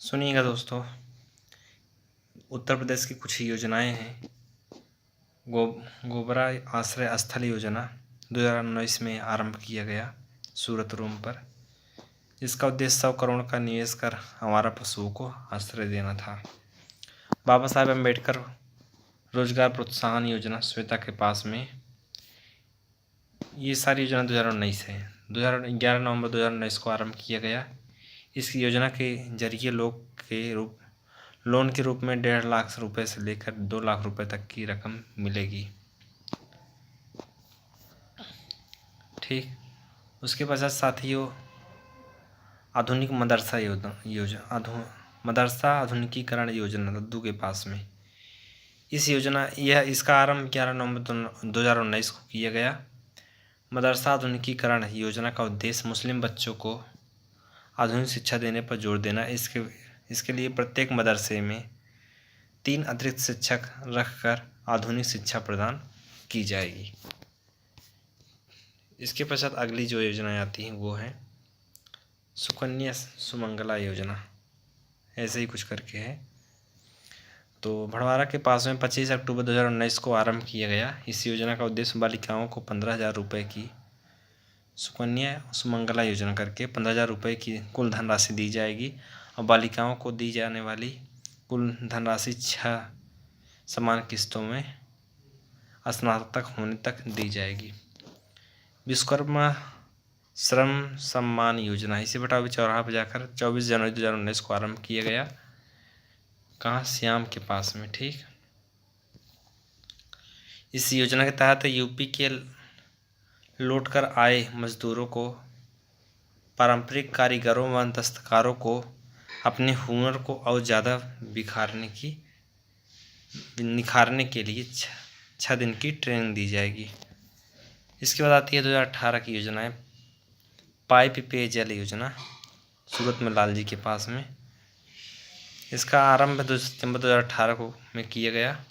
सुनिएगा दोस्तों, उत्तर प्रदेश की कुछ योजनाएं हैं। गोबरा आश्रय स्थल योजना 2019 में आरंभ किया गया सूरत रूम पर। इसका उद्देश्य 100 करोड़ का निवेश कर हमारा पशुओं को आश्रय देना था। बाबा साहेब अम्बेडकर रोजगार प्रोत्साहन योजना श्वेता के पास में, ये सारी योजना 2019 है। 11 नवंबर 2019 को आरंभ किया गया। इस योजना के जरिए लोन के रूप में 1.5 लाख रुपए से लेकर 2 लाख रुपए तक की रकम मिलेगी। ठीक, उसके पश्चात साथियों आधुनिक मदरसा आधुनिकीकरण योजना लद्दू के पास में। इसका आरंभ 11 नवंबर 2019 को किया गया। मदरसा आधुनिकीकरण योजना का उद्देश्य मुस्लिम बच्चों को आधुनिक शिक्षा देने पर जोर देना। इसके लिए प्रत्येक मदरसे में 3 अतिरिक्त शिक्षक रखकर आधुनिक शिक्षा प्रदान की जाएगी। इसके पश्चात अगली जो योजनाएं आती हैं वो है सुकन्या सुमंगला योजना, ऐसे ही कुछ करके है। तो भड़वारा के पास में 25 अक्टूबर 2019 को आरंभ किया गया। इस योजना का उद्देश्य बालिकाओं को 15,000 रुपये की सुकन्या सुमंगला योजना करके 15,000 रुपये की कुल धनराशि दी जाएगी और बालिकाओं को दी जाने वाली कुल धनराशि 6 समान किस्तों में स्नातक होने तक दी जाएगी। विश्वकर्मा श्रम सम्मान योजना, इसे बटावी चौराहा पर जाकर 24 जनवरी 2019 को आरंभ किया गया। कहाँ? श्याम के पास में। ठीक, इस योजना के तहत यूपी के लौटकर आए मजदूरों को, पारंपरिक कारीगरों व दस्तकारों को अपने हुनर को और ज़्यादा निखारने के लिए 6 दिन की ट्रेनिंग दी जाएगी। इसके बाद आती है 2018 की योजनाएं। पाइप पेयजल योजना सूरत में लालजी के पास में। इसका आरंभ 2 सितंबर 2018 में किया गया।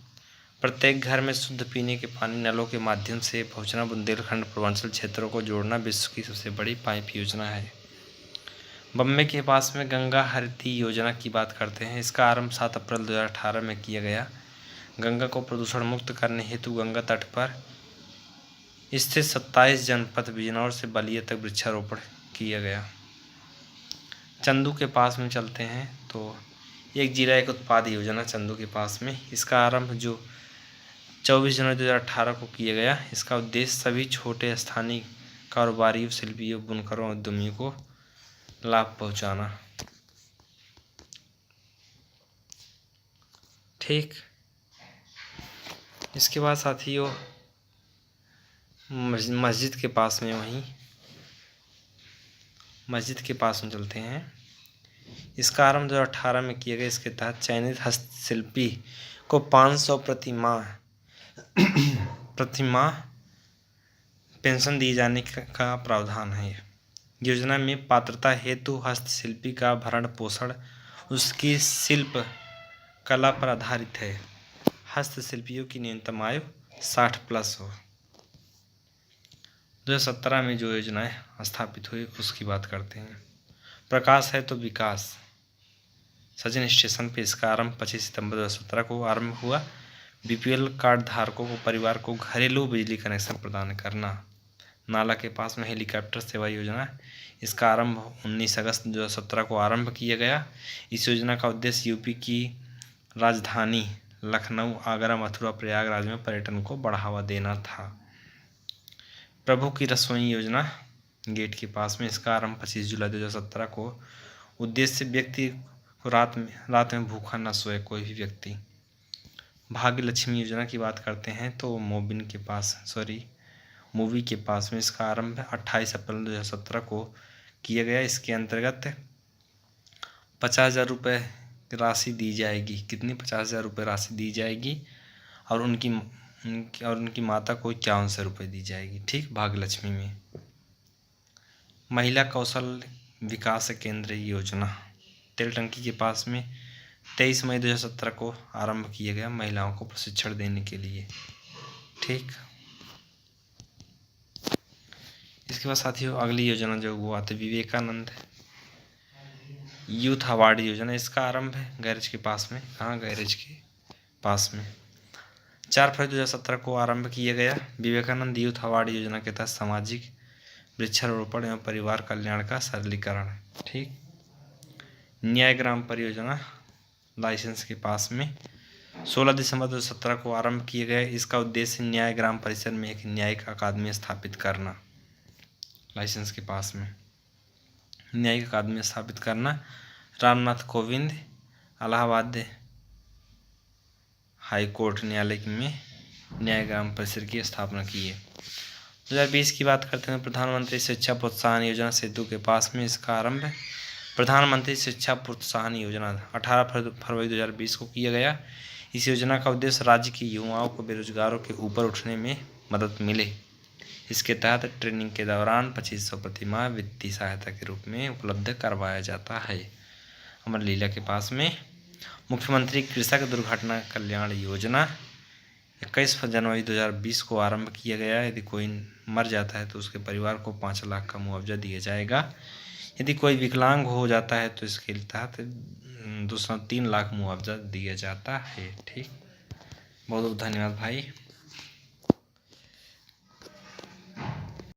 प्रत्येक घर में शुद्ध पीने के पानी नलों के माध्यम से पहुंचना बुंदेलखंड पूर्वांचल क्षेत्रों को जोड़ना विश्व की सबसे बड़ी पाइप योजना है। बम्बई के पास में गंगा हरित योजना की बात करते हैं। इसका आरंभ 7 अप्रैल 2018 में किया गया। गंगा को प्रदूषण मुक्त करने हेतु गंगा तट पर स्थित 27 जनपद बिजनौर से बलिया तक वृक्षारोपण किया गया। चंदू के पास में चलते हैं तो एक जिला एक उत्पाद योजना चंदू के पास में। इसका आरंभ जो 24 जनवरी 2018 को किया गया। इसका उद्देश्य सभी छोटे स्थानीय कारोबारियों, शिल्पियों, बुनकरों और उद्यमियों को लाभ पहुंचाना। ठीक, इसके बाद साथियों मस्जिद के पास में चलते हैं। इसका आरंभ 2018 में किया गया। इसके तहत चयनित हस्तशिल्पी को 500 प्रति माह पेंशन दिए जाने का प्रावधान है। योजना में पात्रता हेतु हस्तशिल्पी का भरण पोषण उसकी शिल्प कला पर आधारित है। हस्तशिल्पियों की न्यूनतम आयु 60+ हो। 2017 में जो योजनाएं स्थापित हुई उसकी बात करते हैं। प्रकाश है तो विकास सचिन स्टेशन पे, इसका आरंभ 25 सितंबर 2017 को आरंभ हुआ। बीपीएल कार्ड धारकों को परिवार को घरेलू बिजली कनेक्शन प्रदान करना। नाला के पास में हेलीकॉप्टर सेवा योजना, इसका आरंभ 19 अगस्त 2017 को आरंभ किया गया। इस योजना का उद्देश्य यूपी की राजधानी लखनऊ, आगरा, मथुरा, प्रयागराज में पर्यटन को बढ़ावा देना था। प्रभु की रसोई योजना गेट के पास में, इसका आरंभ 25 जुलाई 2017 को। उद्देश्य व्यक्ति को रात में भूखा न सोए कोई भी व्यक्ति। भाग्य लक्ष्मी योजना की बात करते हैं तो मूवी के पास में, इसका आरंभ 28 अप्रैल 2017 को किया गया। इसके अंतर्गत 50,000 रुपये राशि दी जाएगी। कितनी? 50,000 रुपये राशि दी जाएगी और उनकी माता को 5100 रुपये दी जाएगी। ठीक, भाग्यलक्ष्मी में। महिला कौशल विकास केंद्र योजना तेल टंकी के पास में 23 मई 2017 को आरंभ किया गया महिलाओं को प्रशिक्षण देने के लिए। ठीक, इसके बाद साथियों अगली योजना जो वो आती विवेकानंद यूथ अवार्ड योजना, इसका आरंभ है गैरेज के पास में। कहाँ? गैरेज के पास में। 4 फरवरी 2017 को आरंभ किया गया विवेकानंद यूथ अवार्ड योजना के तहत सामाजिक वृक्षारोपण एवं परिवार कल्याण का सरलीकरण। ठीक। न्याय ग्राम परियोजना लाइसेंस के पास में 16 दिसंबर 2017 को आरंभ किया गया। इसका उद्देश्य न्याय ग्राम परिसर में एक न्यायिक अकादमी स्थापित करना। लाइसेंस के पास में न्यायिक अकादमी स्थापित करना। रामनाथ कोविंद इलाहाबाद हाई कोर्ट न्यायालय में न्याय ग्राम परिसर की स्थापना की है। 2020 की बात करते हैं। प्रधानमंत्री शिक्षा प्रोत्साहन योजना सेतु के पास में इसका आरंभ। प्रधानमंत्री शिक्षा प्रोत्साहन योजना 18 फरवरी 2020 को किया गया। इस योजना का उद्देश्य राज्य के युवाओं को बेरोजगारों के ऊपर उठने में मदद मिले। इसके तहत ट्रेनिंग के दौरान 2500 प्रति माह वित्तीय सहायता के रूप में उपलब्ध करवाया जाता है। अमर लीला के पास में मुख्यमंत्री कृषक दुर्घटना कल्याण योजना 21 जनवरी 2020 को आरंभ किया गया। यदि कोई मर जाता है तो उसके परिवार को 5 लाख का मुआवजा दिया जाएगा। यदि कोई विकलांग हो जाता है तो इसके तहत 3 लाख मुआवजा दिया जाता है। ठीक। बहुत बहुत धन्यवाद भाई।